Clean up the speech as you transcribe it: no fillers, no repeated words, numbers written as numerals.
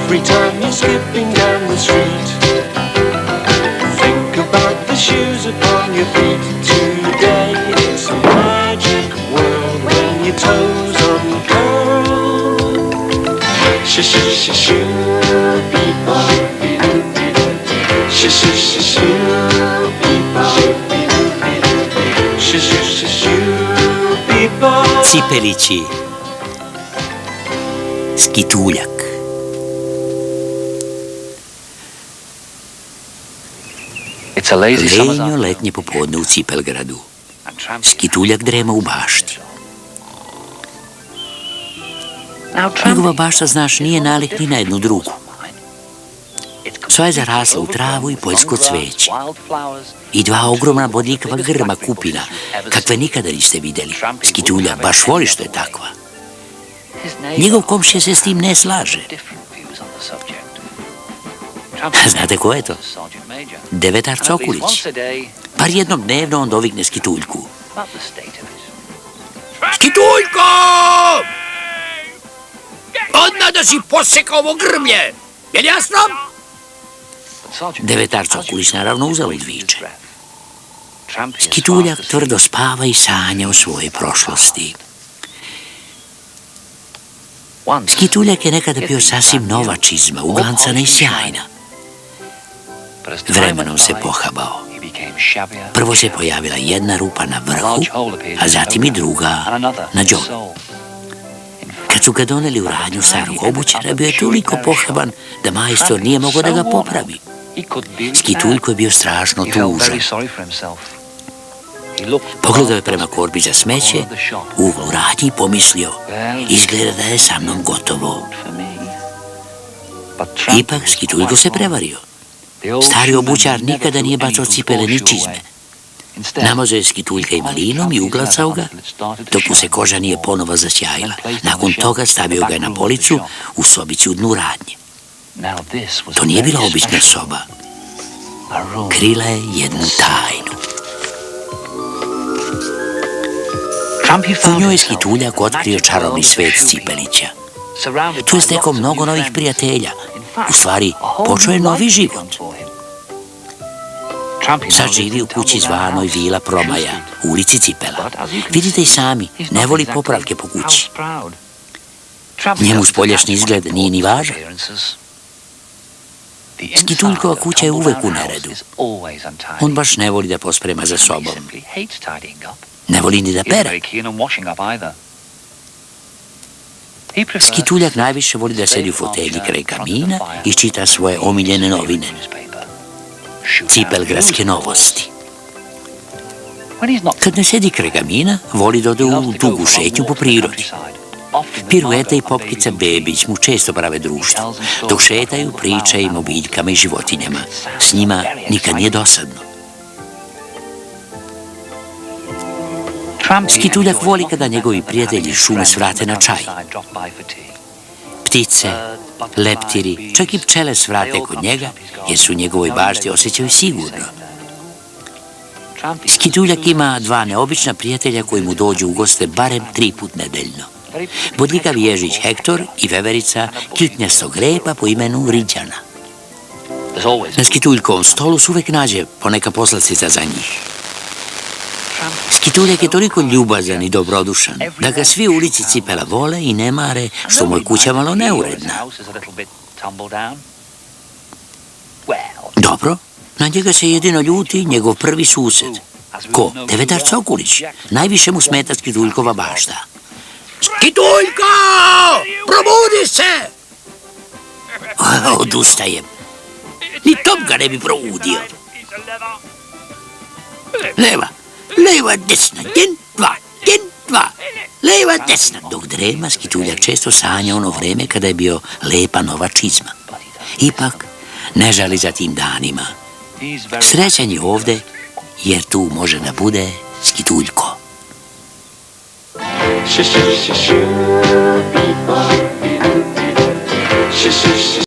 every time you're skipping down the street. Think about the shoes upon your feet today. It's a magic world when your toes uncurl. Sh-sh-sh-shoo, people. Sh-sh-sh-shoo, people. Sh-sh-sh-shoo, people. Cipelići. Skituljak. Lenjo letnje popodne u Cipelgradu. Skituljak drema u bašti. Njegova bašta, znaš, nije nalik ni na jednu drugu. Sva je zarasla u travu i poljsko cveće. I dva ogromna bodljikava grma kupina, kakve nikada niste vidjeli. Skituljak baš voli što je takva. Njegov komšija se s tim ne slaže. Znate ko je to? Devetar Cokulić. Bar jednom dnevno on dovikne Skituljku. Skituljko! Odmah da si posekao ovo grmlje! Je li jasno? Devetar Cokulić naravno uzalud viče. Skituljak tvrdo spava i sanja o svojoj prošlosti. Skituljak je nekada bio sasvim nova čizma, uglancana i sjajna. Vremenom se pohabao. Prvo se pojavila jedna rupa na vrhu, a zatim i druga na đobu. Kad su ga doneli u radnju starog obućara, bio je toliko pohaban da majstor nije mogao da ga popravi. Skituljko je bio strašno tužan. Pogledao je prema korbi za smeće, u uglu radnji i pomislio, izgleda da je sa mnom gotovo. Ipak Skituljko se prevario. Stari obućar nikada nije bacao cipele ni čizme. Namazao je Skituljka i malinom i uglacao ga, dok mu se koža nije ponovo zasjajila. Nakon toga stavio ga je na policu u sobici u dnu radnje. To nije bila obična soba. Krila je jednu tajnu. U njoj je Skituljak otkrio čarobni svet Cipelića. Tu je stekao mnogo novih prijatelja. U stvari, počeo je novi život. Sad živi u kući zvanoj Vila Promaja, u ulici Cipela. Vidite i sami, ne voli popravke po kući. Njemu spoljašnji izgled nije ni važan. Skituljkova kuća je uvek u neredu. On baš ne voli da posprema za sobom. Ne voli ni da pere. Skituljak najviše voli da sedi u fotelji kraj kamina i čita svoje omiljene novine. Cipelgradske novosti. Kad ne sedi kraj kamina, voli da ode u dugu šetnju po prirodi. Pirueta i Popkica Bebić mu često prave društvo. Dok šetaju, pričaju im o biljkama i životinjama. S njima nikad nije dosadno. Skituljak voli kada njegovi prijatelji iz šume svrate na čaj. Ptice, leptiri, čak i pčele svrate kod njega, jer su u njegovoj bašti osjećaju sigurno. Skituljak ima dva neobična prijatelja koji mu dođu u goste barem 3 put nedeljno. Bodljikav ježić Hektor i veverica kitnjastog repa po imenu Riđana. Na Skituljkovom stolu se uvek nađe poneka poslastica za njih. Skituljak je toliko ljubazan i dobrodušan da ga svi u ulici Cipela vole i ne mare što mu je kuća malo neuredna. Dobro, na njega se jedino ljuti njegov prvi sused. Ko? Devetar Cokulić. Najviše mu smeta Skituljkova bašta. Skituljko! Probudi se! Odustajem. Ni top ga ne bi probudio. Leva, desna, gen, dva, leva, desna. Dok drema, Skituljak često sanja ono vreme kada je bio lepa nova čizma. Ipak, ne žali za tim danima. Srećan je ovde, jer tu može da bude Skituljko.